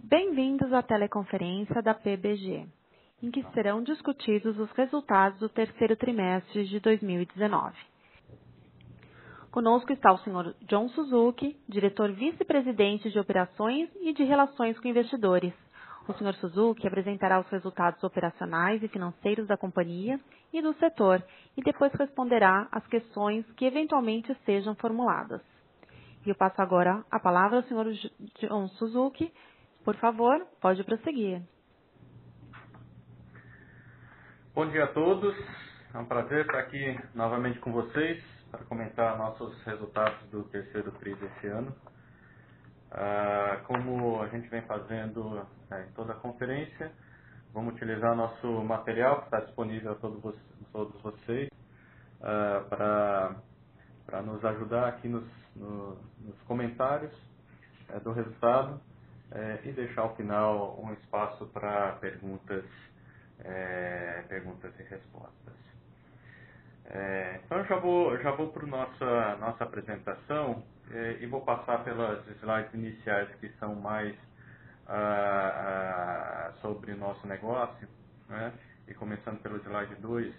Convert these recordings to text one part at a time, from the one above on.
Bem-vindos à teleconferência da PBG, em que serão discutidos os resultados do terceiro trimestre de 2019. Conosco está o Sr. John Suzuki, diretor vice-presidente de Operações e de Relações com Investidores. O Sr. Suzuki apresentará os resultados operacionais e financeiros da companhia e do setor e depois responderá às questões que eventualmente sejam formuladas. E eu passo agora a palavra ao Sr. John Suzuki. Por favor, pode prosseguir. Bom dia a todos, é um prazer estar aqui novamente com vocês para comentar nossos resultados do terceiro TRI desse ano. Como a gente vem fazendo em toda a conferência, vamos utilizar nosso material que está disponível a todos vocês para nos ajudar aqui nos comentários do resultado e deixar ao final um espaço para perguntas e respostas. Então eu já vou para a nossa apresentação e vou passar pelas slides iniciais que são mais sobre o nosso negócio, né? E começando pelo slide 2,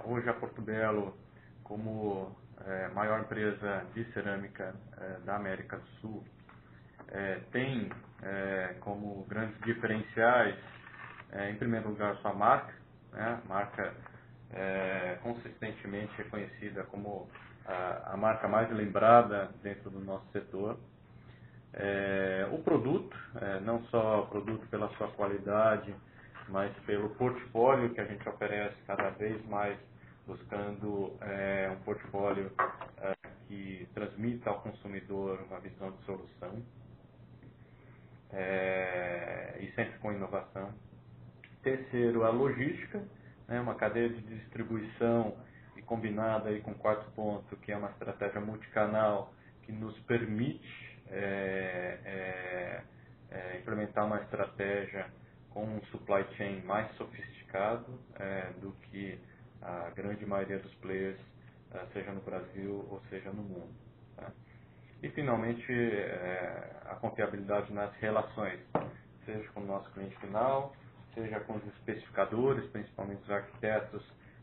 hoje a Portobello, como maior empresa de cerâmica da América do Sul, tem como grandes diferenciais, em primeiro lugar, sua marca, né? Marca consistentemente reconhecida como a marca mais lembrada dentro do nosso setor. O produto, não só o produto pela sua qualidade, mas pelo portfólio que a gente oferece cada vez mais, buscando um portfólio que transmita ao consumidor uma visão de solução, e sempre com inovação. Terceiro, a logística, né, uma cadeia de distribuição e combinada aí com o quarto ponto, que é uma estratégia multicanal que nos permite implementar uma estratégia com um supply chain mais sofisticado do que a grande maioria dos players, seja no Brasil ou seja no mundo. Tá? E, finalmente, a confiabilidade nas relações, seja com o nosso cliente final, seja com os especificadores, principalmente os arquitetos,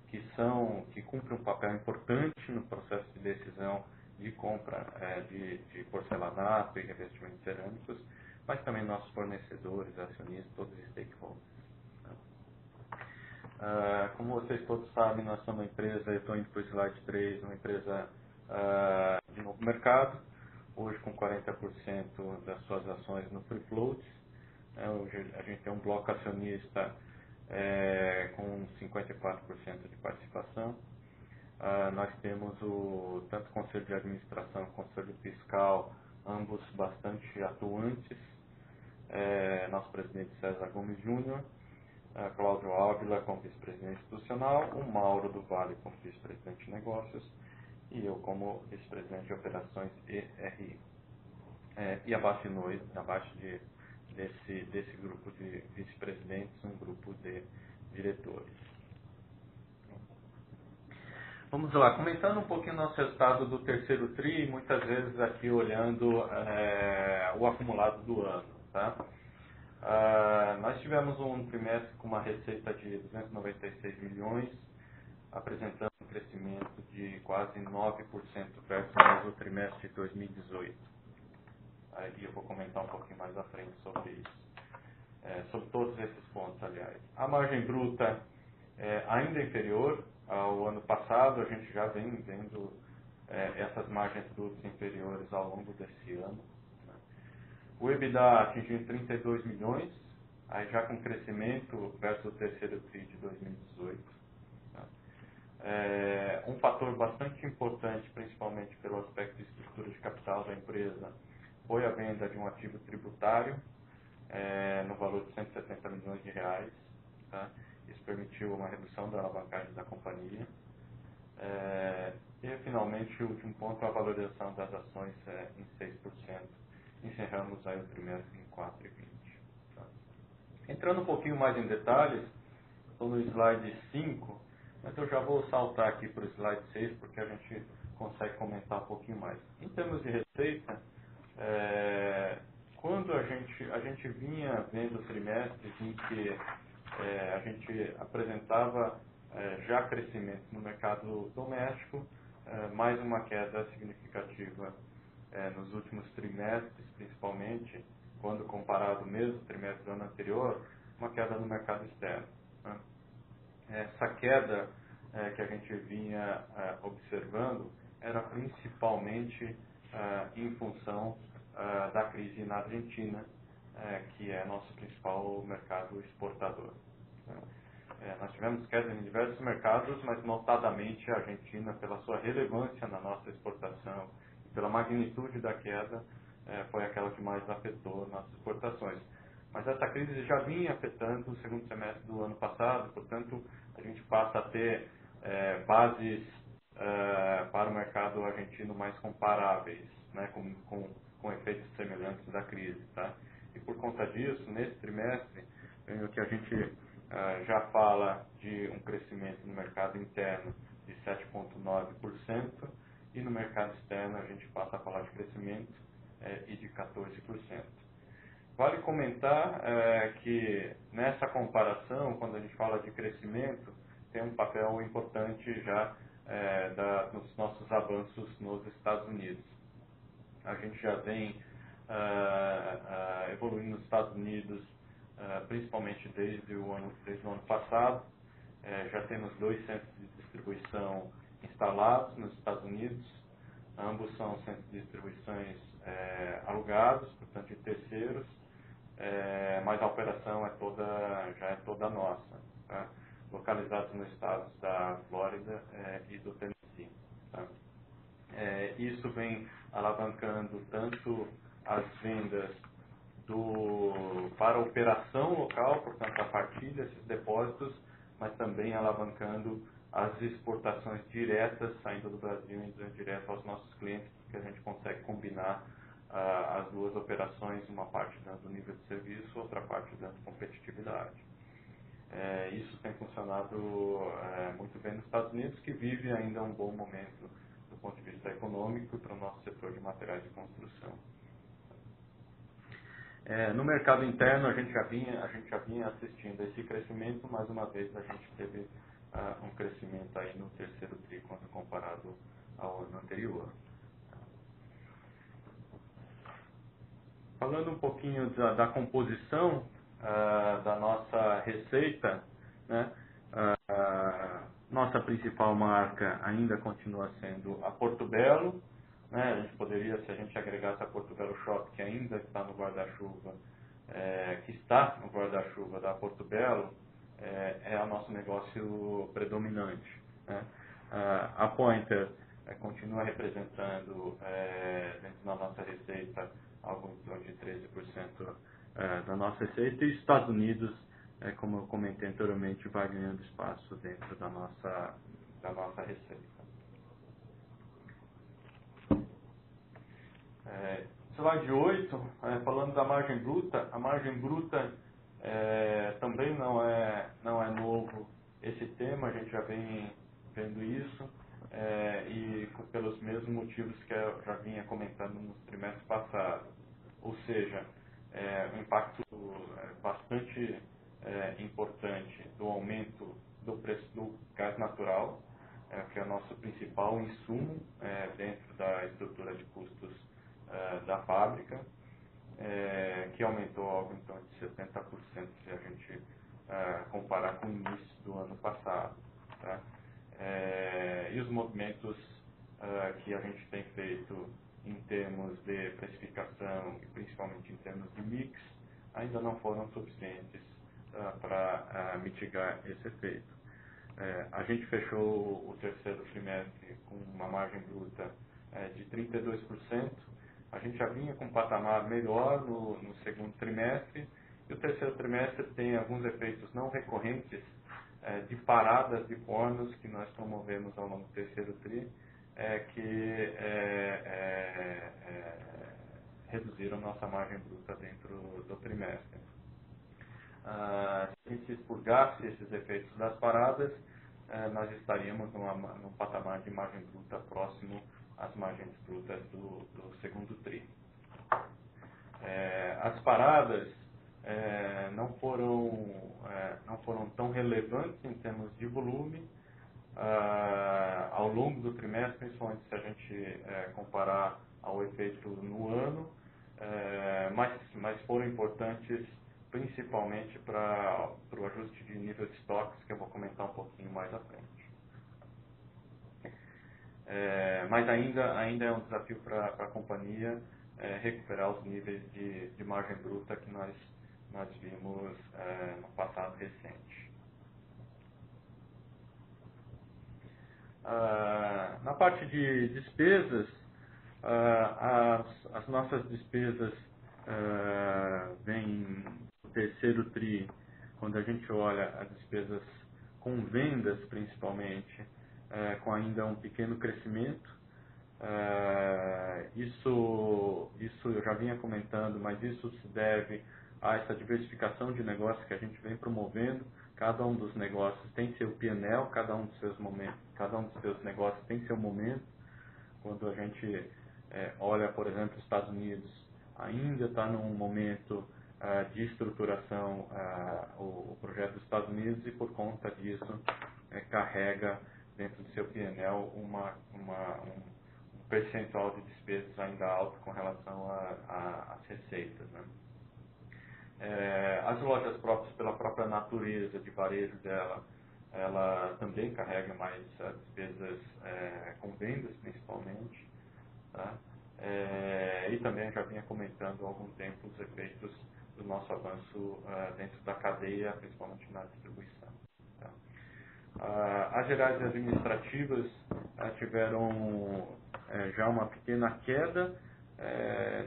que cumprem um papel importante no processo de decisão de compra de porcelanato e revestimentos cerâmicos, mas também nossos fornecedores, acionistas, todos os stakeholders. Como vocês todos sabem, nós somos uma empresa, eu estou indo para o slide 3, uma empresa de novo mercado, hoje com 40% das suas ações no free float. Hoje a gente tem um bloco acionista com 54% de participação. Nós temos tanto o Conselho de Administração quanto o Conselho Fiscal, ambos bastante atuantes. Nosso presidente César Gomes Júnior, Cláudio Ávila como vice-presidente institucional, o Mauro do Vale como vice-presidente de negócios e eu como vice-presidente de operações e RI. E abaixo desse grupo de vice-presidentes, um grupo de diretores. Vamos lá, comentando um pouquinho o nosso resultado do terceiro TRI, muitas vezes aqui olhando o acumulado do ano. Tá? Nós tivemos um trimestre com uma receita de 296 milhões, apresentando um crescimento de quase 9% versus o mesmo trimestre de 2018. Aí eu vou comentar um pouquinho mais à frente sobre isso. Sobre todos esses pontos, aliás. A margem bruta ainda inferior ao ano passado, a gente já vem vendo essas margens brutas inferiores ao longo desse ano. Né? O EBITDA atingiu 32 milhões, aí já com crescimento versus o terceiro TRI de 2018. Né? Um fator bastante importante, principalmente pelo aspecto de estrutura de capital da empresa, foi a venda de um ativo tributário no valor de 170 milhões de reais. Tá? Isso permitiu uma redução da alavancagem da companhia. E, finalmente, o último ponto, a valorização das ações em 6%. Encerramos aí o trimestre em 4,20. Tá? Entrando um pouquinho mais em detalhes, estou no slide 5, mas eu já vou saltar aqui para o slide 6, porque a gente consegue comentar um pouquinho mais. Em termos de receita, quando a gente vinha vendo trimestres em que a gente apresentava já crescimento no mercado doméstico, mais uma queda significativa nos últimos trimestres, principalmente, quando comparado mesmo trimestre do ano anterior, uma queda no mercado externo, né? Essa queda que a gente vinha observando era principalmente em função da crise na Argentina, que é nosso principal mercado exportador. Nós tivemos queda em diversos mercados, mas notadamente a Argentina, pela sua relevância na nossa exportação e pela magnitude da queda, foi aquela que mais afetou nossas exportações. Mas essa crise já vinha afetando o segundo semestre do ano passado, portanto, a gente passa a ter bases para o mercado argentino mais comparáveis, né, com efeitos semelhantes da crise. Tá? E por conta disso, nesse trimestre, que a gente já fala de um crescimento no mercado interno de 7,9% e no mercado externo a gente passa a falar de crescimento e de 14%. Vale comentar que nessa comparação, quando a gente fala de crescimento, tem um papel importante já dos nossos avanços nos Estados Unidos. A gente já vem evoluindo nos Estados Unidos, principalmente desde o ano passado. Já temos 2 centros de distribuição instalados nos Estados Unidos. Ambos são centros de distribuições alugados, portanto de terceiros, mas a operação já é toda nossa, tá? Localizados nos estados da Flórida e do Tennessee. Tá? Isso vem alavancando tanto as vendas para a operação local, portanto a partilha desses depósitos, mas também alavancando as exportações diretas saindo do Brasil e indo direto aos nossos clientes, porque a gente consegue combinar as duas operações, uma parte dando nível de serviço, outra parte dando competitividade. Isso tem funcionado muito bem nos Estados Unidos, que vive ainda um bom momento do ponto de vista econômico para o nosso setor de materiais de construção. No mercado interno a gente já vinha assistindo esse crescimento. Mais uma vez a gente teve um crescimento aí no terceiro tri quando comparado ao ano anterior. Falando um pouquinho da composição da nossa receita, né? Nossa principal marca ainda continua sendo a Portobello, né? A gente poderia, se a gente agregasse a Portobello Shop, que ainda está no guarda-chuva, da Portobello, é o nosso negócio predominante, né? A Pointer continua representando dentro da nossa receita algo em torno de 13% da nossa receita, e Estados Unidos, como eu comentei anteriormente, vai ganhando espaço dentro da nossa receita. Slide 8, falando da margem bruta. A margem bruta também não é novo esse tema, a gente já vem vendo isso, e pelos mesmos motivos que eu já vinha comentando nos trimestres passados. Ou seja, um impacto bastante importante do aumento do preço do gás natural, que é o nosso principal insumo dentro da estrutura de custos da fábrica, que aumentou algo em torno de 70% se a gente comparar com o início do ano passado. Tá? E os movimentos que a gente tem feito em termos de precificação e principalmente em termos de mix ainda não foram suficientes para mitigar esse efeito. A gente fechou o terceiro trimestre com uma margem bruta de 32%. A gente já vinha com um patamar melhor no segundo trimestre, e o terceiro trimestre tem alguns efeitos não recorrentes de paradas de fornos que nós promovemos ao longo do terceiro tri, que reduziram nossa margem bruta dentro do trimestre. Se a gente expurgasse esses efeitos das paradas, nós estaríamos num patamar de margem bruta próximo às margens brutas do segundo tri. As paradas não foram tão relevantes em termos de volume ao longo do trimestre, principalmente se a gente comparar ao efeito no ano, mas foram importantes principalmente para o ajuste de nível de estoques, que eu vou comentar um pouquinho mais à frente. Mas ainda é um desafio para a companhia recuperar os níveis de margem bruta que nós vimos no passado recente. Na parte de despesas, as nossas despesas vêm no terceiro TRI, quando a gente olha as despesas com vendas principalmente, com ainda um pequeno crescimento. Isso eu já vinha comentando, mas isso se deve a essa diversificação de negócios que a gente vem promovendo. Cada um dos negócios tem seu P&L, cada um dos seus momentos, cada um dos seus negócios tem seu momento. Quando a gente olha, por exemplo, os Estados Unidos, ainda está num momento de estruturação o projeto dos Estados Unidos, e por conta disso carrega dentro do seu P&L um percentual de despesas ainda alto com relação às receitas, né? As lojas próprias, pela própria natureza de varejo dela, ela também carrega mais despesas com vendas, principalmente, tá? E também já vinha comentando há algum tempo os efeitos do nosso avanço dentro da cadeia, principalmente na distribuição, tá? As gerais administrativas tiveram já uma pequena queda,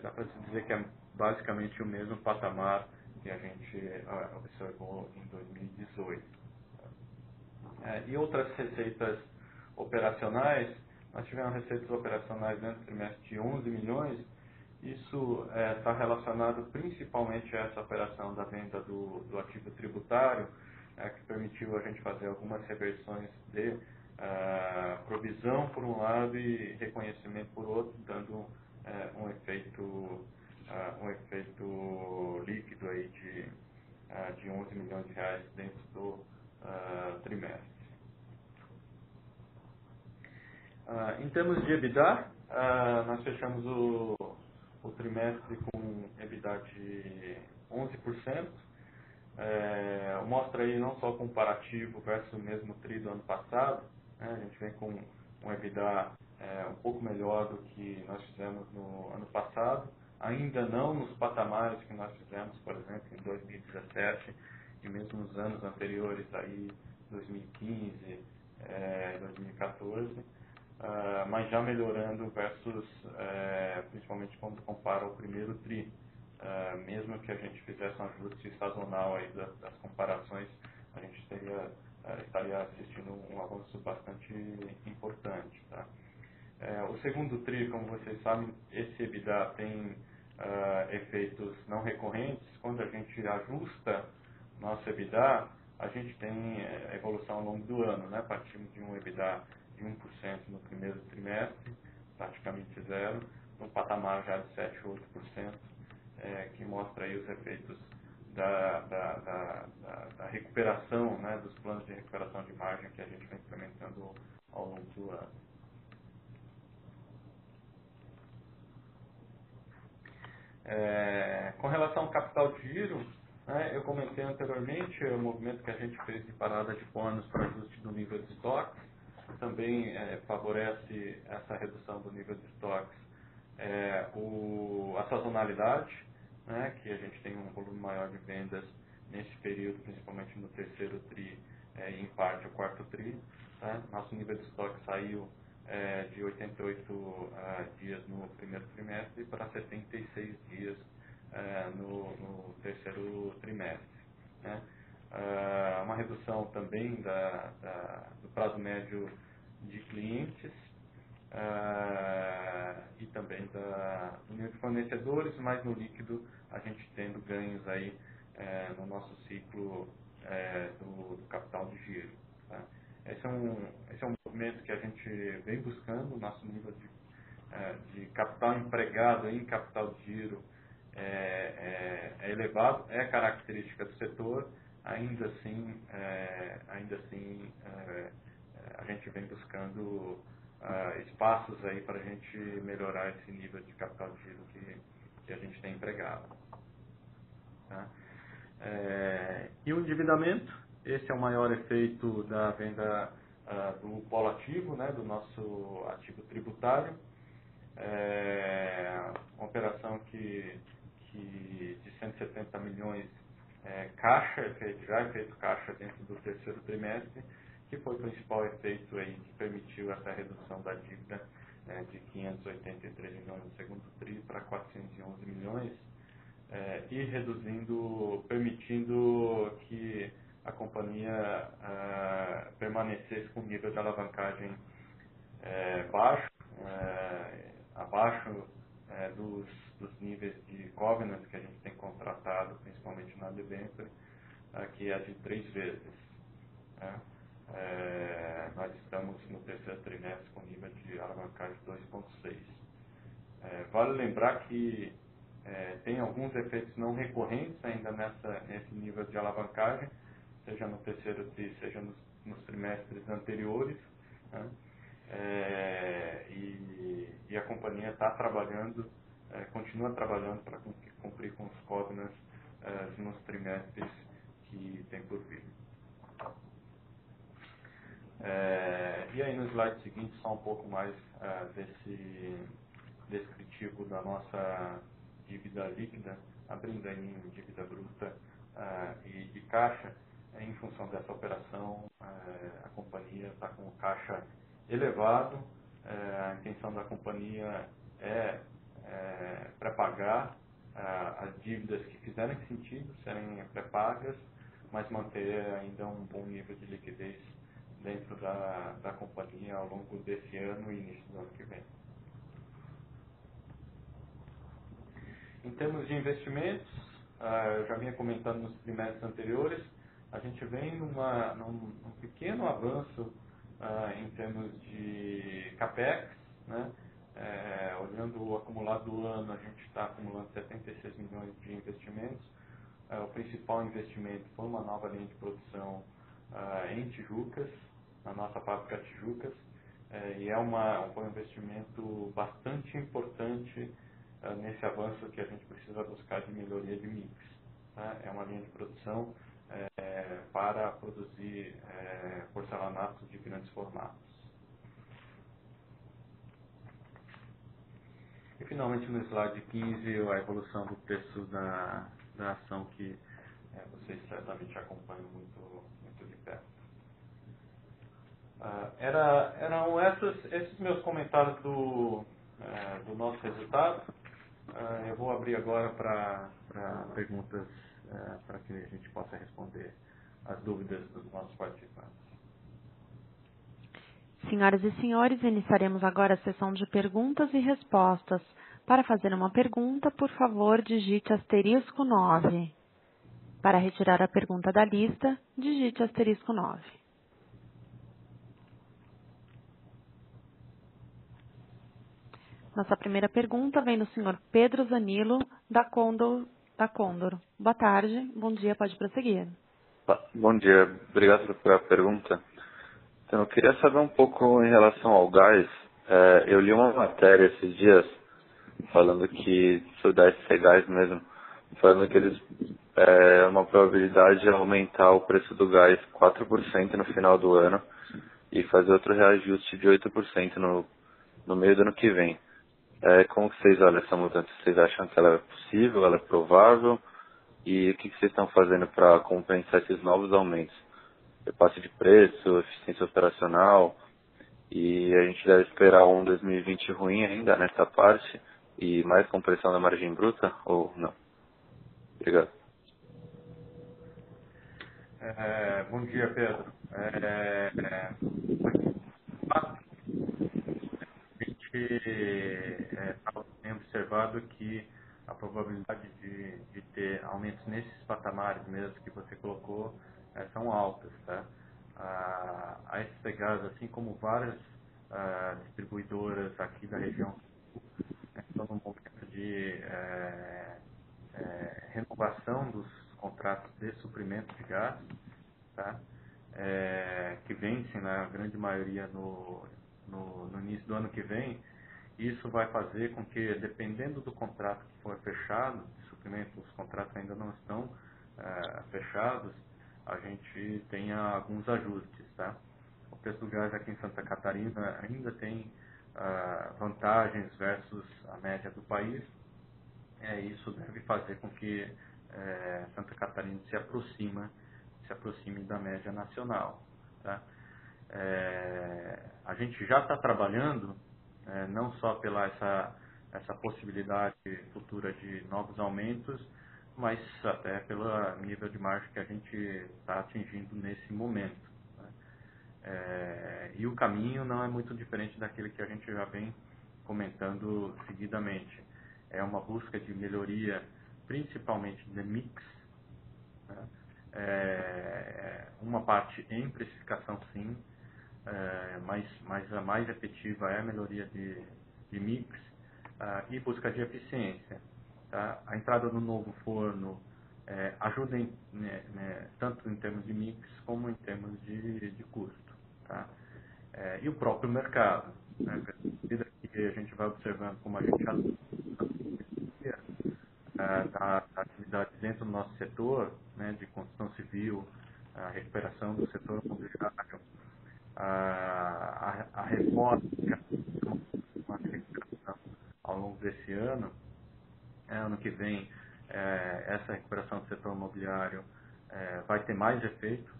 dá para se dizer que é basicamente o mesmo patamar que a gente observou em 2018. E outras receitas operacionais, nós tivemos receitas operacionais dentro do trimestre de 11 milhões, isso está relacionado principalmente a essa operação da venda do ativo tributário, que permitiu a gente fazer algumas reversões de provisão por um lado e reconhecimento por outro, dando um efeito líquido aí de 11 milhões de reais dentro do trimestre. Em termos de EBITDA, nós fechamos o trimestre com EBITDA de 11%. Mostra aí não só o comparativo versus o mesmo TRI do ano passado, né? A gente vem com um EBITDA um pouco melhor do que nós fizemos no ano passado, ainda não nos patamares que nós fizemos, por exemplo, em 2017 e mesmo nos anos anteriores, aí 2015, 2014, mas já melhorando versus, principalmente quando compara o primeiro TRI. Mesmo que a gente fizesse um ajuste sazonal aí das comparações, a gente estaria assistindo um avanço bastante importante, tá? O segundo TRI, como vocês sabem, esse EBITDA tem efeitos não recorrentes. Quando a gente ajusta nosso EBITDA, a gente tem evolução ao longo do ano, né? Partimos de um EBITDA de 1% no primeiro trimestre, praticamente zero, num patamar já de 7 ou 8%, que mostra aí os efeitos da recuperação, né, dos planos de recuperação de margem que a gente vem implementando ao longo do ano. Com relação ao capital de giro, né, eu comentei anteriormente o movimento que a gente fez de parada de bônus para ajuste do nível de estoques, também favorece essa redução do nível de estoques, a sazonalidade, né, que a gente tem um volume maior de vendas nesse período, principalmente no terceiro TRI e em parte o quarto TRI. Tá? Nosso nível de estoque saiu de 88 dias no primeiro trimestre para 76 dias no terceiro trimestre, né? Uma redução também do prazo médio de clientes, e também do nível de fornecedores, mas no líquido a gente tendo ganhos aí no nosso ciclo do capital de giro. Tá? Esse é um movimento que a gente vem buscando. O nosso nível de capital empregado em capital de giro é elevado, é característica do setor, ainda assim a gente vem buscando espaços aí para a gente melhorar esse nível de capital de giro que a gente tem empregado. Tá? E o endividamento, esse é o maior efeito da venda do polo ativo, né, do nosso ativo tributário. Uma operação que de 170 milhões caixa, já é feito caixa dentro do terceiro trimestre, que foi o principal efeito aí que permitiu essa redução da dívida de 583 milhões no segundo tri para 411 milhões, e permitindo que a companhia permanecesse com um nível de alavancagem baixo, abaixo dos níveis de covenants que a gente tem contratado, principalmente na debênture, que é de 3 vezes. Nós estamos no terceiro trimestre com nível de alavancagem 2,6. Vale lembrar que tem alguns efeitos não recorrentes ainda nesse nível de alavancagem, seja no terceiro tri, seja nos trimestres anteriores, né? E a companhia está trabalhando, continua trabalhando para cumprir com os covenants nos trimestres que tem por vir. E aí no slide seguinte, só um pouco mais desse descritivo da nossa dívida líquida, abrindo aí em dívida bruta e caixa. Em função dessa operação, a companhia está com o caixa elevado. A intenção da companhia é pré-pagar as dívidas que fizerem sentido serem pré-pagas, mas manter ainda um bom nível de liquidez dentro da companhia ao longo desse ano e início do ano que vem. Em termos de investimentos, eu já vinha comentando nos trimestres anteriores, a gente vem num pequeno avanço em termos de CAPEX, né? Olhando o acumulado do ano, a gente está acumulando 76 milhões de investimentos. O principal investimento foi uma nova linha de produção em Tijucas, na nossa fábrica Tijucas, e foi um investimento bastante importante nesse avanço que a gente precisa buscar de melhoria de mix. Tá? É uma linha de produção para produzir porcelanatos de grandes formatos. E finalmente no slide 15, a evolução do preço da ação que vocês certamente acompanham muito de perto. Eram esses meus comentários do nosso resultado. Eu vou abrir agora para perguntas para que a gente possa responder as dúvidas dos nossos participantes. Senhoras e senhores, iniciaremos agora a sessão de perguntas e respostas. Para fazer uma pergunta, por favor, digite asterisco 9. Para retirar a pergunta da lista, digite asterisco 9. Nossa primeira pergunta vem do senhor Pedro Zanilo, da Condor. Boa tarde, bom dia, pode prosseguir. Bom dia, obrigado pela pergunta. Então, eu queria saber um pouco em relação ao gás. Eu li uma matéria esses dias falando que, sobre da SC Gás mesmo, falando que eles uma probabilidade de aumentar o preço do gás 4% no final do ano e fazer outro reajuste de 8% no meio do ano que vem. Como que vocês olham essa mudança? Vocês acham que ela é possível, ela é provável? E o que vocês estão fazendo para compensar esses novos aumentos? Repasse de preço, eficiência operacional, e a gente deve esperar um 2020 ruim ainda nessa parte, e mais compressão da margem bruta, ou não? Obrigado. Bom dia, Pedro. A gente tem observado que a probabilidade de ter aumentos nesses patamares mesmo que você colocou são altas. Tá? A SC Gás, assim como várias distribuidoras aqui da região, estão num momento de renovação dos contratos de suprimento de gás, tá? Que vencem na grande maioria no início do ano que vem. Isso vai fazer com que, dependendo do contrato que for fechado, de suprimento, os contratos ainda não estão fechados, a gente tenha alguns ajustes, tá? O preço do gás aqui em Santa Catarina ainda tem vantagens versus a média do país. Isso deve fazer com que Santa Catarina se aproxime da média nacional, tá? A gente já está trabalhando não só pela essa possibilidade futura de novos aumentos, mas até pelo nível de margem que a gente está atingindo nesse momento, né? E o caminho não é muito diferente daquele que a gente já vem comentando seguidamente. É uma busca de melhoria, principalmente de mix, né? Uma parte em precificação, sim, mas a mais efetiva é a melhoria de mix e busca de eficiência. Tá? A entrada do novo forno ajuda tanto em termos de mix como em termos de custo. Tá? E o próprio mercado, né? À medida que a gente vai observando como a gente da atividade dentro do nosso setor, né, de construção civil, a recuperação do setor imobiliário, a reforma, uma recuperação ao longo desse ano. Ano que vem, essa recuperação do setor imobiliário vai ter mais efeito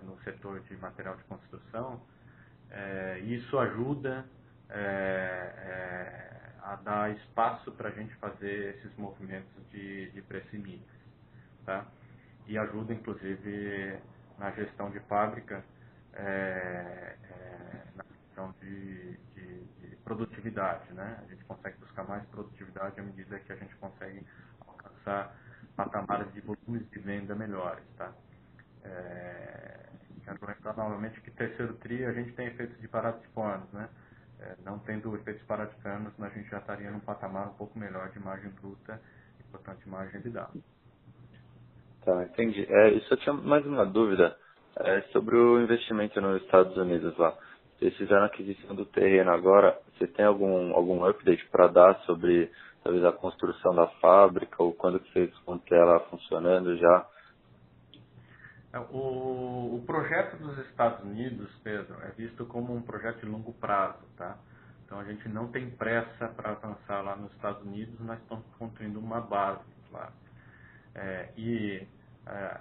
no setor de material de construção. Isso ajuda a dar espaço para a gente fazer esses movimentos de preço e mix, tá? E ajuda, inclusive, na gestão de fábrica, na questão de produtividade, né? A gente consegue buscar mais produtividade à medida que a gente consegue alcançar patamares de volumes de venda melhores, tá? Quero lembrar novamente que terceiro TRI a gente tem efeitos de paratiformes, né? Não tendo efeitos paratiformes, a gente já estaria num patamar um pouco melhor de margem bruta e, portanto, margem EBITDA. Tá, entendi. Isso eu tinha mais uma dúvida sobre o investimento nos Estados Unidos lá. Vocês fizeram a aquisição do terreno agora, você tem algum update para dar sobre talvez a construção da fábrica ou quando que vocês vão ter ela funcionando já? O projeto dos Estados Unidos, Pedro, é visto como um projeto de longo prazo, tá? Então a gente não tem pressa para avançar lá nos Estados Unidos, nós estamos construindo uma base lá.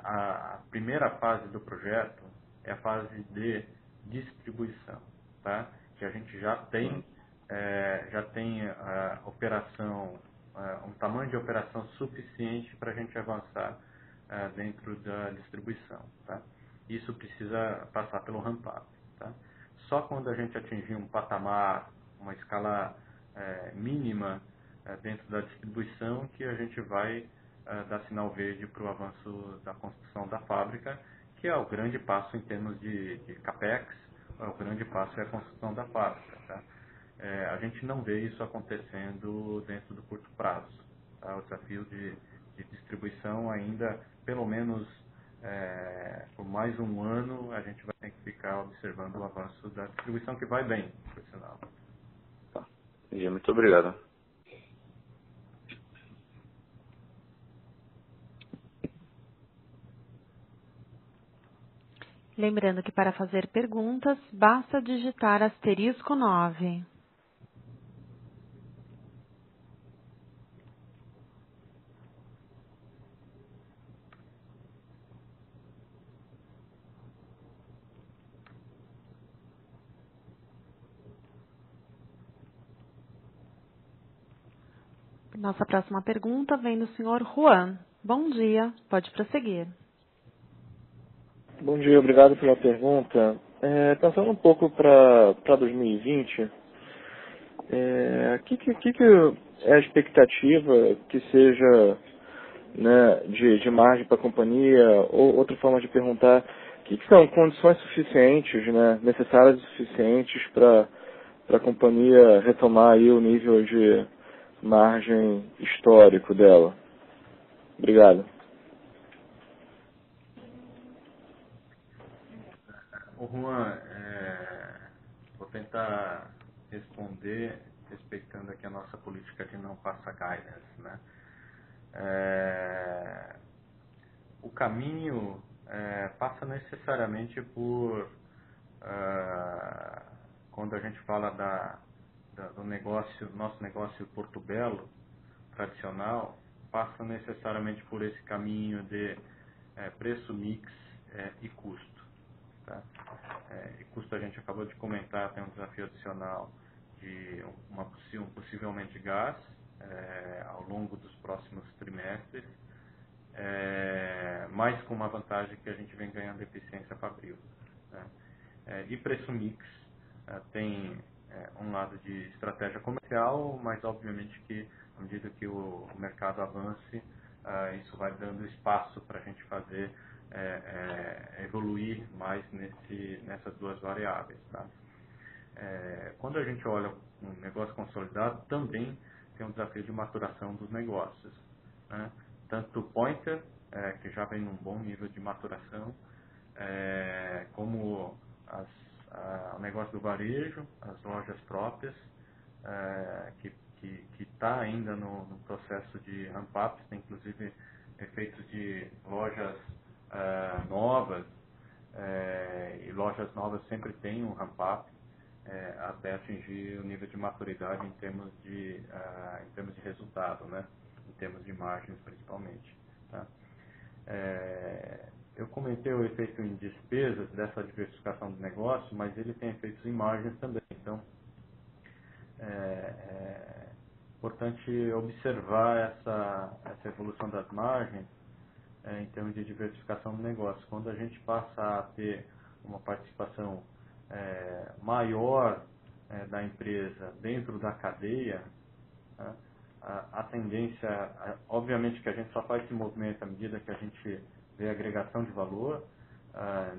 A primeira fase do projeto é a fase de distribuição, tá? Que a gente já tem operação, um tamanho de operação suficiente para a gente avançar dentro da distribuição, tá? Isso precisa passar pelo ramp-up, tá? Só quando a gente atingir um patamar, uma escala mínima dentro da distribuição que a gente vai dar sinal verde para o avanço da construção da fábrica, que é o grande passo em termos de CAPEX, o grande passo é a construção da fábrica, tá? A gente não vê isso acontecendo dentro do curto prazo, tá? O desafio de distribuição ainda, pelo menos por mais um ano, a gente vai ter que ficar observando o avanço da distribuição, que vai bem, por sinal. Tá. Muito obrigado. Lembrando que para fazer perguntas, basta digitar *9. Nossa próxima pergunta vem do senhor Juan. Bom dia, pode prosseguir. Bom dia, obrigado pela pergunta. Pensando um pouco para 2020, o que é a expectativa que seja, né, de margem para a companhia? Ou outra forma de perguntar, o que são condições suficientes, né, necessárias e suficientes para a companhia retomar aí o nível de margem histórico dela? Obrigado. O Juan, vou tentar responder respeitando aqui a nossa política de não passa guidance, né? O caminho passa necessariamente por, quando a gente fala do nosso negócio Porto Belo tradicional, passa necessariamente por esse caminho de preço, mix e custo. Tá? E custo a gente acabou de comentar, tem um desafio adicional de possivelmente gás ao longo dos próximos trimestres, mas com uma vantagem que a gente vem ganhando eficiência fabril. Né? E preço mix tem um lado de estratégia comercial, mas obviamente que à medida que o mercado avance, isso vai dando espaço para a gente fazer evoluir mais nessas duas variáveis. Tá? Quando a gente olha um negócio consolidado, também tem um desafio de maturação dos negócios. Né? Tanto o Pointer, que já vem num bom nível de maturação, como o negócio do varejo, as lojas próprias, que está ainda no processo de ramp-up, tem inclusive efeitos de lojas novas, e lojas novas sempre têm um ramp-up até atingir o nível de maturidade em termos de resultado, né? Em termos de margens principalmente. Tá? Eu comentei o efeito em despesas dessa diversificação do negócio, mas ele tem efeitos em margens também. Então, é importante observar essa evolução das margens em termos de diversificação do negócio. Quando a gente passa a ter uma participação maior da empresa dentro da cadeia, né, a tendência, obviamente que a gente só faz esse movimento à medida que a gente vê agregação de valor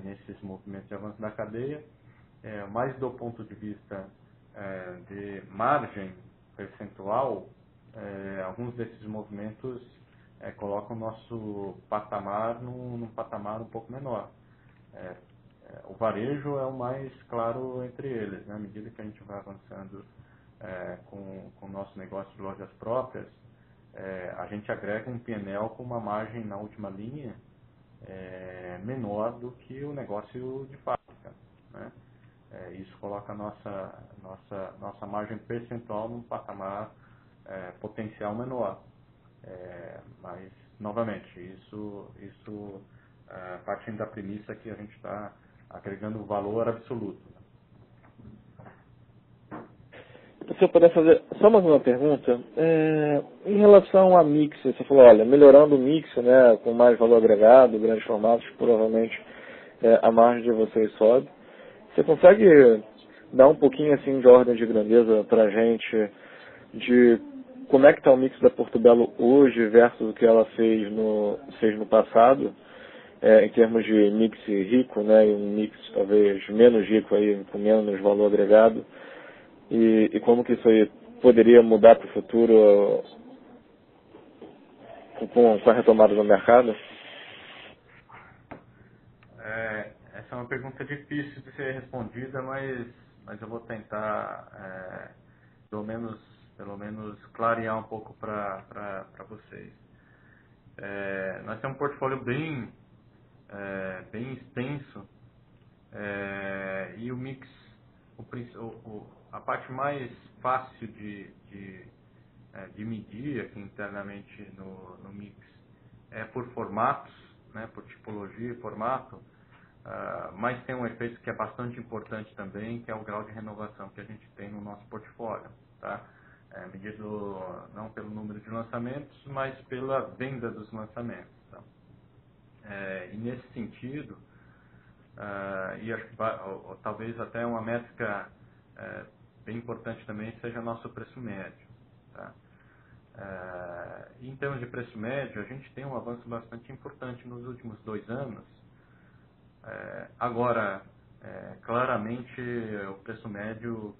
nesses movimentos de avanço da cadeia, mas do ponto de vista de margem percentual, alguns desses movimentos colocam o nosso patamar num patamar um pouco menor. O varejo é o mais claro entre eles, né? À medida que a gente vai avançando com o nosso negócio de lojas próprias, a gente agrega um P&L com uma margem na última linha menor do que o negócio de fábrica, né? Isso coloca a nossa margem percentual num patamar potencial menor. Mas, novamente, isso partindo da premissa que a gente está agregando valor absoluto. Se eu puder fazer só mais uma pergunta, em relação a mix, você falou, olha, melhorando o mix, né, com mais valor agregado, grandes formatos, provavelmente a margem de vocês sobe. Você consegue dar um pouquinho assim de ordem de grandeza para a gente de como é que está o mix da Porto Belo hoje versus o que ela fez no passado, em termos de mix rico, né, e um mix talvez menos rico, aí, com menos valor agregado, e como que isso aí poderia mudar para o futuro com a retomada do mercado? Essa é uma pergunta difícil de ser respondida, mas eu vou tentar pelo menos clarear um pouco para vocês. Nós temos um portfólio bem extenso, e o mix, a parte mais fácil de medir aqui internamente no mix é por formatos, né, por tipologia e formato, mas tem um efeito que é bastante importante também, que é o grau de renovação que a gente tem no nosso portfólio, tá? Medido não pelo número de lançamentos, mas pela venda dos lançamentos. Tá? E nesse sentido, e acho que talvez até uma métrica bem importante também seja nosso preço médio. Tá? Em termos de preço médio, a gente tem um avanço bastante importante nos últimos 2 anos. Agora, claramente, o preço médio,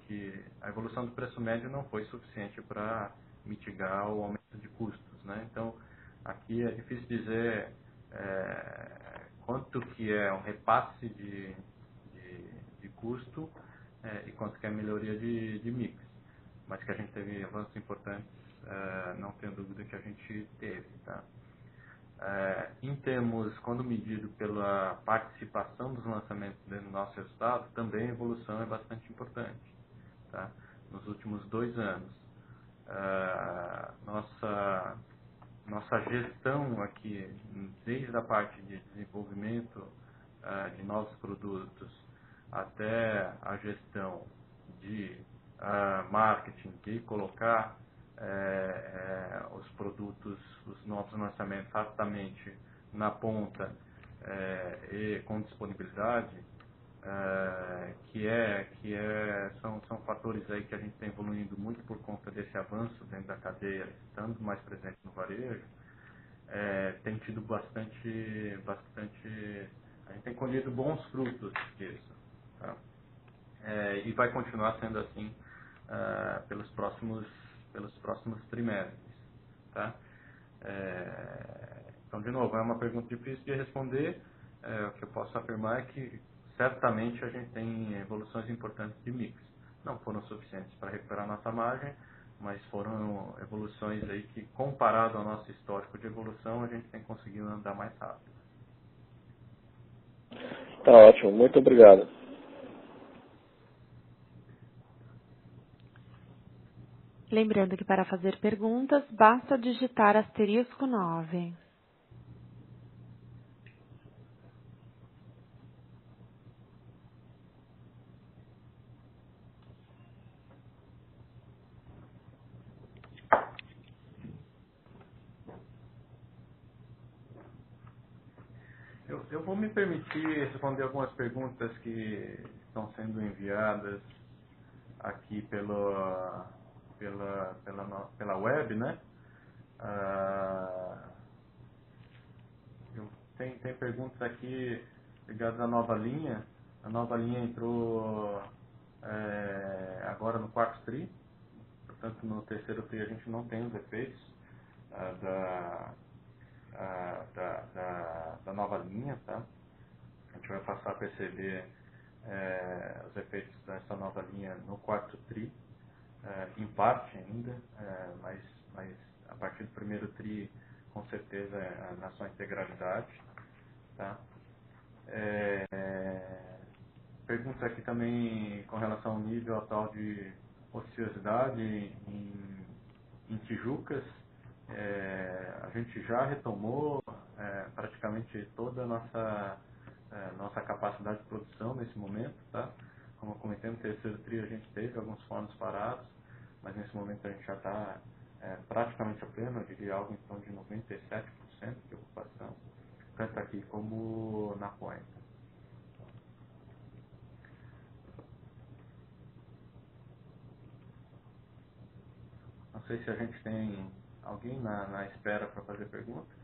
a evolução do preço médio não foi suficiente para mitigar o aumento de custos, né? Então, Aqui é difícil dizer quanto que é um repasse de custo e quanto que é melhoria de mix. Mas que a gente teve avanços importantes, não tenho dúvida que a gente teve. Tá? Em termos, quando medido pela participação dos lançamentos dentro do nosso resultado, também a evolução é bastante importante. Tá? Nos últimos 2 anos, nossa gestão aqui, desde a parte de desenvolvimento de novos produtos até a gestão de marketing, de colocar os produtos, os novos lançamentos rapidamente na ponta e com disponibilidade, são fatores aí que a gente tem evoluindo muito por conta desse avanço dentro da cadeia, estando mais presente no varejo, tem tido bastante, a gente tem colhido bons frutos disso, tá? E vai continuar sendo assim pelos próximos trimestres, tá? Então, de novo, é uma pergunta difícil de responder. O que eu posso afirmar é que certamente a gente tem evoluções importantes de mix. Não foram suficientes para recuperar nossa margem, mas foram evoluções aí que, comparado ao nosso histórico de evolução, a gente tem conseguido andar mais rápido. Tá ótimo, muito obrigado. Lembrando que para fazer perguntas, basta digitar *9. Eu vou me permitir responder algumas perguntas que estão sendo enviadas aqui pela web, né? Tem perguntas aqui ligadas à nova linha. A nova linha entrou agora no 4º TRI, portanto no 3º TRI a gente não tem os efeitos da nova linha, tá? A gente vai passar a perceber os efeitos dessa nova linha no 4º TRI, em parte ainda, mas a partir do 1º TRI, com certeza, na sua integralidade. Tá? Pergunta aqui também com relação ao nível atual de ociosidade em Tijucas. A gente já retomou praticamente toda a nossa capacidade de produção nesse momento, tá? Como eu comentei, no 3º TRI a gente teve alguns fornos parados, mas nesse momento a gente já está praticamente a pleno, eu diria algo em torno de 97% de ocupação, tanto aqui como na Pointa. Não sei se a gente tem alguém na espera para fazer perguntas.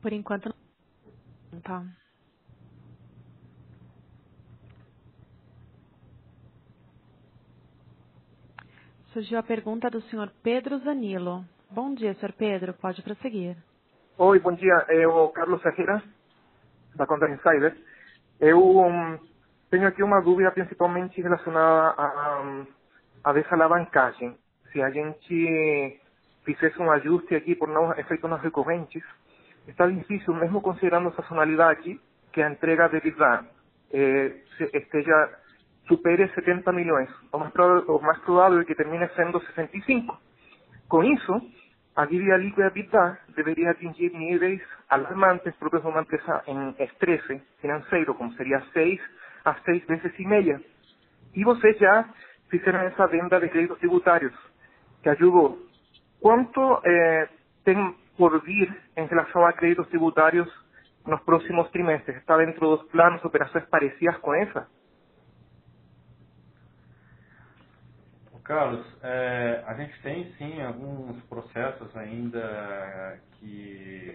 Por enquanto não. Tá. Surgiu a pergunta do senhor Pedro Zanilo. Bom dia, senhor Pedro. Pode prosseguir. Oi, bom dia. É o Carlos Ferreira, da Conta Insider. Eu tenho aqui uma dúvida principalmente relacionada a desalavancagem. Se a gente fizesse um ajuste aqui por novos efeitos não recorrentes, está difícil, mesmo considerando a sazonalidade, que a entrega de EBITDA supere 70 milhões. O mais provável é que termine sendo 65. Com isso, a dívida líquida EBITDA deveria atingir níveis alarmantes próprios de uma empresa em estresse financeiro, como seria 6 a 6 vezes e meia. E vocês já fizeram essa venda de créditos tributários, que ajudou. Quanto tem por vir em relação a créditos tributários nos próximos trimestres? Está dentro dos planos, operações parecidas com essa? Carlos, a gente tem sim alguns processos ainda e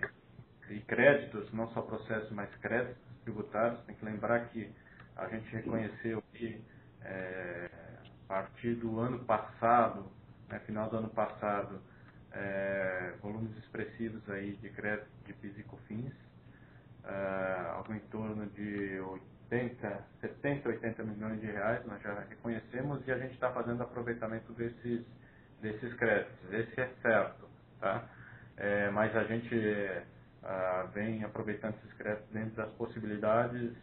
créditos, não só processos, mas créditos tributários. Tem que lembrar que a gente reconheceu que partir do ano passado, final do ano passado, volumes expressivos aí de crédito de PIS e COFINS, algo em torno de 70, 80 milhões de reais, nós já reconhecemos e a gente está fazendo aproveitamento desses créditos. Esse é certo, tá? Mas a gente vem aproveitando esses créditos dentro das possibilidades.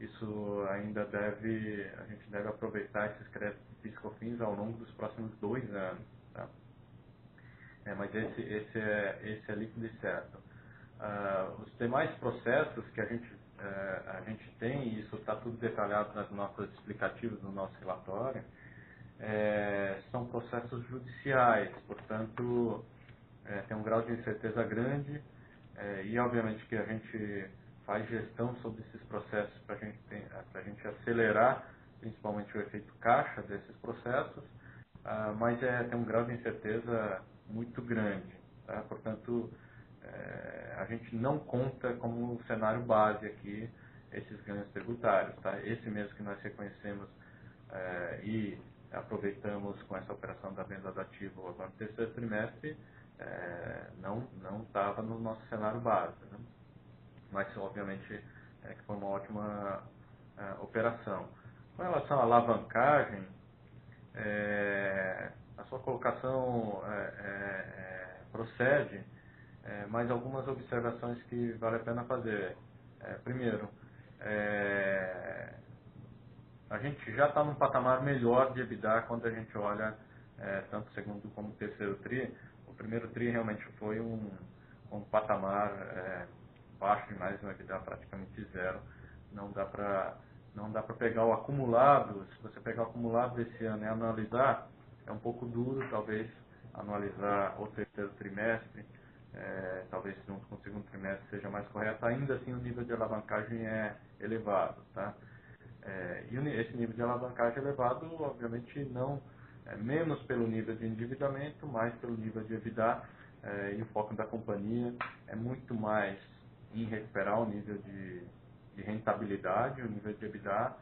Isso ainda a gente deve aproveitar esses créditos de PIS e COFINS ao longo dos próximos 2 anos, tá? Mas esse é líquido e certo. Os demais processos que a gente tem, e isso está tudo detalhado nas notas explicativas do nosso relatório, são processos judiciais, portanto, tem um grau de incerteza grande, e obviamente que a gente faz gestão sobre esses processos para a gente acelerar principalmente o efeito caixa desses processos, mas tem um grau de incerteza muito grande, tá? Portanto, a gente não conta como cenário base aqui esses ganhos tributários, tá? Esse mesmo que nós reconhecemos e aproveitamos com essa operação da venda do ativo agora no terceiro trimestre, não estava no nosso cenário base, né? Mas obviamente que foi uma ótima operação. Com relação à alavancagem, a sua colocação procede, mas algumas observações que vale a pena fazer. Primeiro, a gente já está num patamar melhor de EBITDA quando a gente olha tanto o segundo como o terceiro TRI. O primeiro TRI realmente foi um patamar baixo demais, um EBITDA praticamente zero. Não dá para pegar o acumulado. Se você pegar o acumulado desse ano e analisar, é um pouco duro talvez analisar o terceiro trimestre. Talvez junto com o segundo trimestre seja mais correto. Ainda assim o nível de alavancagem é elevado, tá? E esse nível de alavancagem elevado, obviamente, não menos pelo nível de endividamento, mais pelo nível de EBITDA, e o foco da companhia é muito mais em recuperar o nível de rentabilidade, o nível de EBITDA,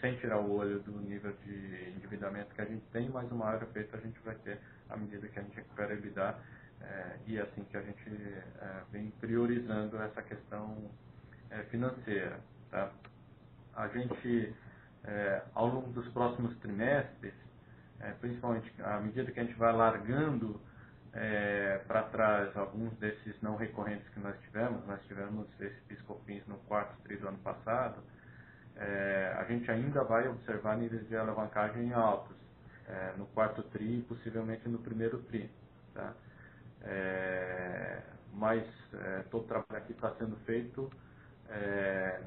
sem tirar o olho do nível de endividamento que a gente tem, mas o maior efeito a gente vai ter à medida que a gente recupera o EBITDA, e é assim que a gente vem priorizando essa questão financeira, tá? A gente, ao longo dos próximos trimestres, principalmente à medida que a gente vai largando para trás alguns desses não recorrentes que nós tivemos esse PIS/COFINS no quarto TRI do ano passado, a gente ainda vai observar níveis de alavancagem altos no quarto TRI e possivelmente no primeiro TRI, tá? Mas todo o trabalho aqui está sendo feito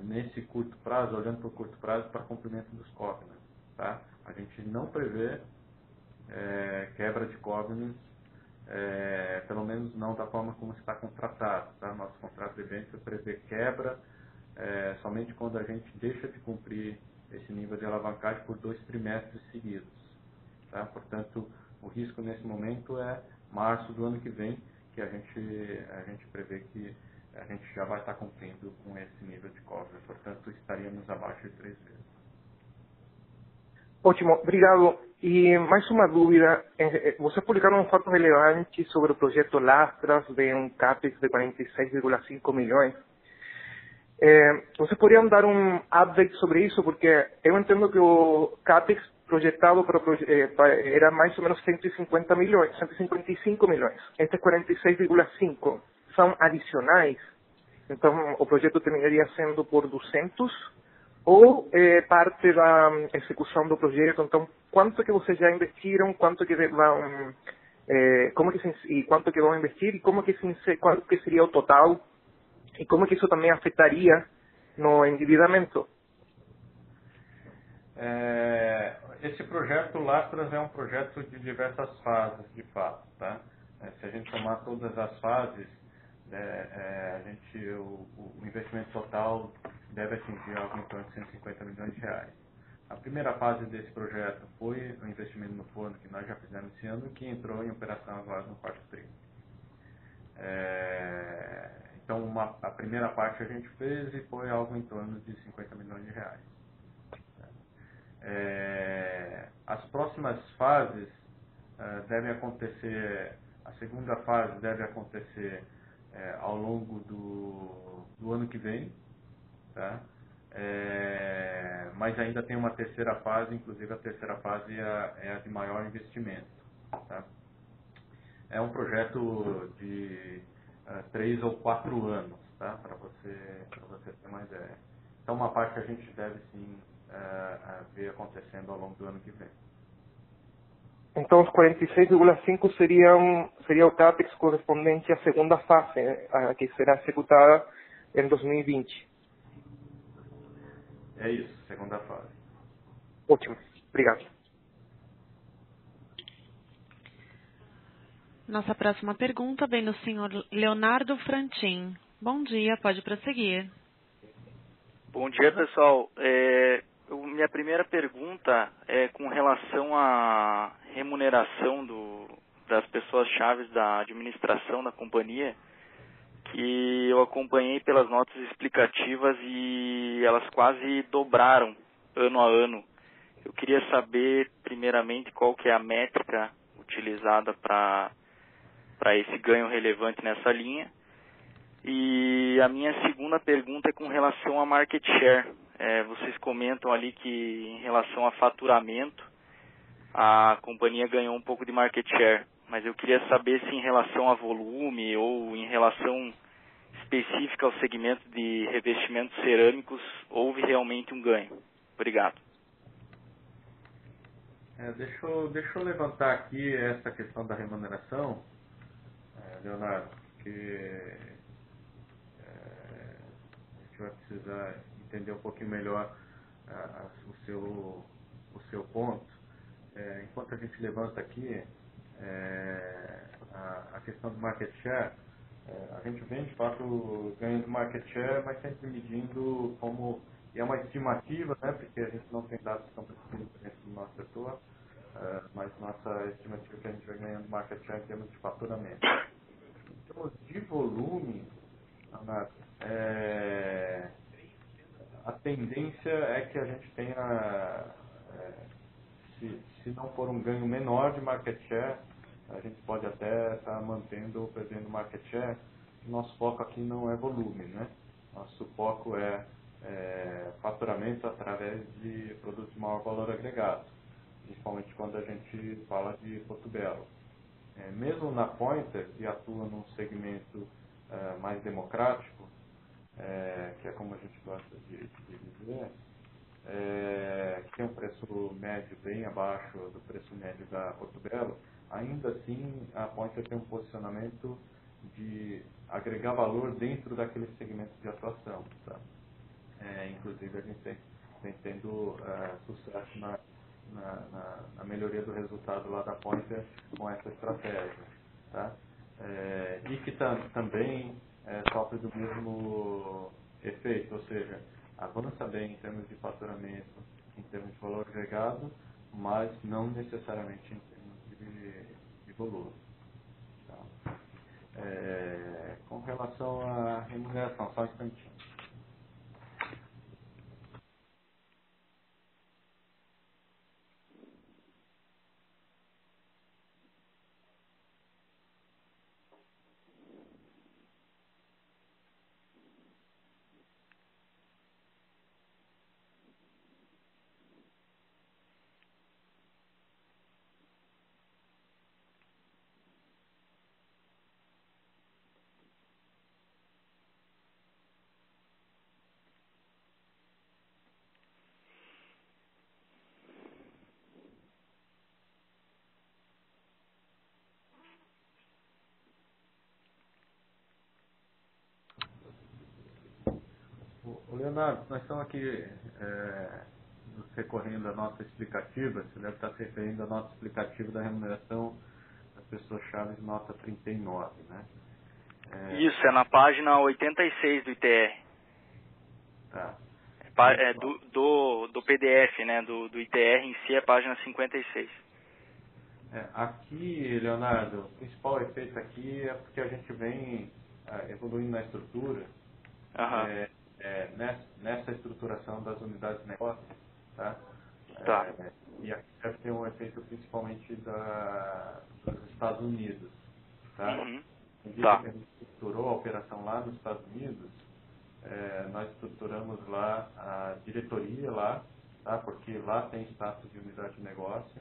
nesse curto prazo, olhando para o curto prazo, para cumprimento dos covenants, tá? A gente não prevê quebra de covenants, pelo menos não da forma como está contratado, tá? Nosso contrato de debênture prevê quebra somente quando a gente deixa de cumprir esse nível de alavancagem por 2 trimestres seguidos, tá? Portanto, o risco nesse momento é março do ano que vem, que a gente prevê que a gente já vai estar cumprindo com esse nível de coverage, portanto estaríamos abaixo de 3 vezes. Ótimo, obrigado. E mais uma dúvida, vocês publicaram um fato relevante sobre o projeto Lastras de um CAPEX de 46,5 milhões. Vocês poderiam dar um update sobre isso? Porque eu entendo que o CAPEX projetado era mais ou menos 155 milhões. Estes 46,5 são adicionais, então o projeto terminaria sendo por 200, ou parte da execução do projeto. Então, quanto que vocês já investiram, quanto que vão, quanto que vão investir, e quanto que seria o total, e como que isso também afetaria no endividamento? Esse projeto Lastras é um projeto de diversas fases, de fato, tá? Se a gente somar todas as fases, o investimento total deve atingir algo em torno de 150 milhões de reais. A primeira fase desse projeto foi o investimento no forno que nós já fizemos esse ano, que entrou em operação agora no quarto TRI. Então, a primeira parte a gente fez e foi algo em torno de 50 milhões de reais. As próximas fases devem acontecer, a segunda fase deve acontecer ao longo do ano que vem, tá? Mas ainda tem uma terceira fase, inclusive a terceira fase é a de maior investimento, tá? É um projeto de 3 ou 4 anos, tá? Para você ter uma ideia. Então, uma parte que a gente deve sim ver acontecendo ao longo do ano que vem. Então, os 46,5 seria o CAPEX correspondente à segunda fase, que será executada em 2020. É isso, segunda fase. Ótimo, obrigado. Nossa próxima pergunta vem do senhor Leonardo Frantin. Bom dia, pode prosseguir. Bom dia, pessoal. Minha primeira pergunta é com relação à remuneração das pessoas-chave da administração da companhia, que eu acompanhei pelas notas explicativas e elas quase dobraram ano a ano. Eu queria saber, primeiramente, qual que é a métrica utilizada para esse ganho relevante nessa linha. E a minha segunda pergunta é com relação a market share. Vocês comentam ali que em relação a faturamento, a companhia ganhou um pouco de market share, mas eu queria saber se em relação a volume ou em relação específica ao segmento de revestimentos cerâmicos houve realmente um ganho. Obrigado. Deixa eu levantar aqui essa questão da remuneração, Leonardo, porque a gente vai precisar entender um pouquinho melhor o seu ponto. Enquanto a gente levanta aqui a questão do market share, a gente vem de fato ganhando market share, mas sempre medindo como, e é uma estimativa, né, porque a gente não tem dados tão precisos dentro do nosso setor, mas nossa estimativa é que a gente vai ganhando market share em termos de faturamento. Em termos de volume, a tendência é que a gente tenha, se não for um ganho menor de market share, a gente pode até estar mantendo ou perdendo market share. Nosso foco aqui não é volume, né? Nosso foco é faturamento através de produtos de maior valor agregado, principalmente quando a gente fala de Porto Belo. Mesmo na Pointer, que atua num segmento mais democrático, que é como a gente gosta de dizer, que tem um preço médio bem abaixo do preço médio da Porto Belo, ainda assim a Pointer tem um posicionamento de agregar valor dentro daquele segmento de atuação. Tá? Inclusive a gente tem tendo sucesso na melhoria do resultado lá da Pointer com essa estratégia. Tá? E que também sofre do mesmo efeito, ou seja, avança bem em termos de faturamento, em termos de valor agregado, mas não necessariamente em termos de volume. Tá? Com relação à remuneração, só um instantinho. Leonardo, nós estamos aqui nos recorrendo à nota explicativa, você deve estar se referindo à nota explicativa da remuneração das pessoas-chave, nota 39, né? Isso, é na página 86 do ITR. Tá. Do PDF, né? Do ITR em si é a página 56. Aqui, Leonardo, o principal efeito aqui é porque a gente vem evoluindo na estrutura, Uhum. nessa estruturação das unidades de negócio, tá? Tá. E aqui deve ter um efeito principalmente dos Estados Unidos. Tá? Uhum. Tá. Que a gente estruturou a operação lá nos Estados Unidos, nós estruturamos lá a diretoria lá, tá? Porque lá tem status de unidade de negócio.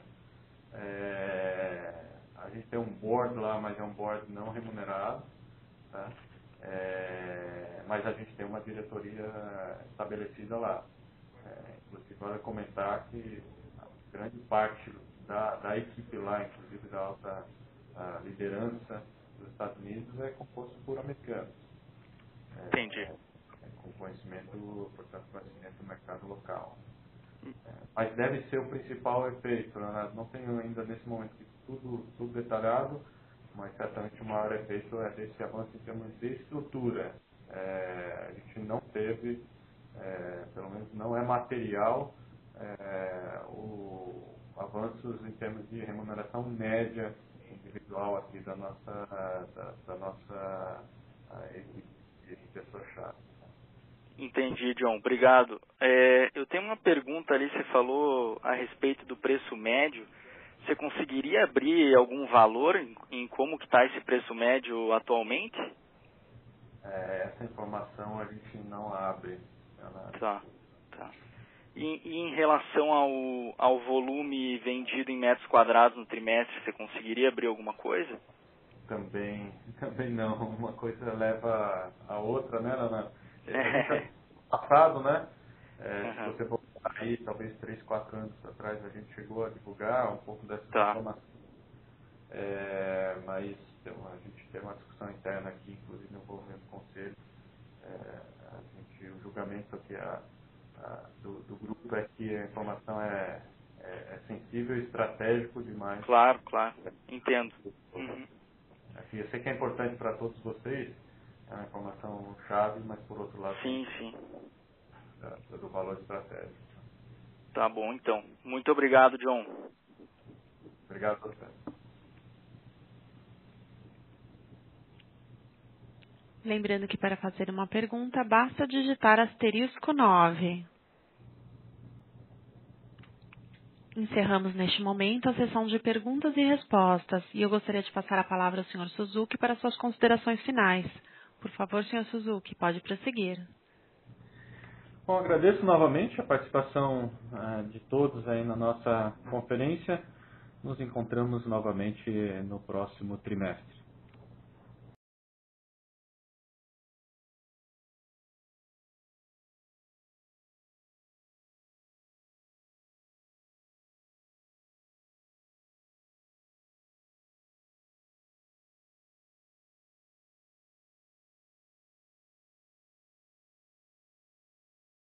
A gente tem um board lá, mas é um board não remunerado, tá? Mas a gente tem uma diretoria estabelecida lá. Inclusive, vale comentar que a grande parte da equipe lá, inclusive da alta liderança dos Estados Unidos, é composto por americanos. Entendi. Com conhecimento, portanto, conhecimento do mercado local. Mas deve ser o principal efeito, né? Não tenho ainda nesse momento tudo detalhado, mas certamente o maior efeito é desse avanço em termos de estrutura. A gente não teve, pelo menos não é material, avanços em termos de remuneração média individual aqui da nossa equipe pessoa-chave. Entendi, John. Obrigado. Eu tenho uma pergunta ali, você falou a respeito do preço médio. Você conseguiria abrir algum valor em como que está esse preço médio atualmente? Essa informação a gente não abre. Tá. E em relação ao volume vendido em metros quadrados no trimestre, você conseguiria abrir alguma coisa? Também não. Uma coisa leva a outra, né, Leonardo? Passado, né? Se você voltar aí, talvez 3, 4 anos atrás, a gente chegou a divulgar um pouco dessa informação. Mas a gente tem uma discussão interna aqui, inclusive no envolvimento do conselho. O julgamento aqui do grupo é que a informação é sensível e estratégico demais. Claro. Entendo. Uhum. Eu sei que é importante para todos vocês, é uma informação chave, mas por outro lado... Sim. Do valor estratégico. Tá bom, então. Muito obrigado, John. Obrigado a você. Lembrando que para fazer uma pergunta, basta digitar *9. Encerramos neste momento a sessão de perguntas e respostas e eu gostaria de passar a palavra ao Sr. Suzuki para suas considerações finais. Por favor, Sr. Suzuki, pode prosseguir. Bom, agradeço novamente a participação de todos aí na nossa conferência. Nos encontramos novamente no próximo trimestre.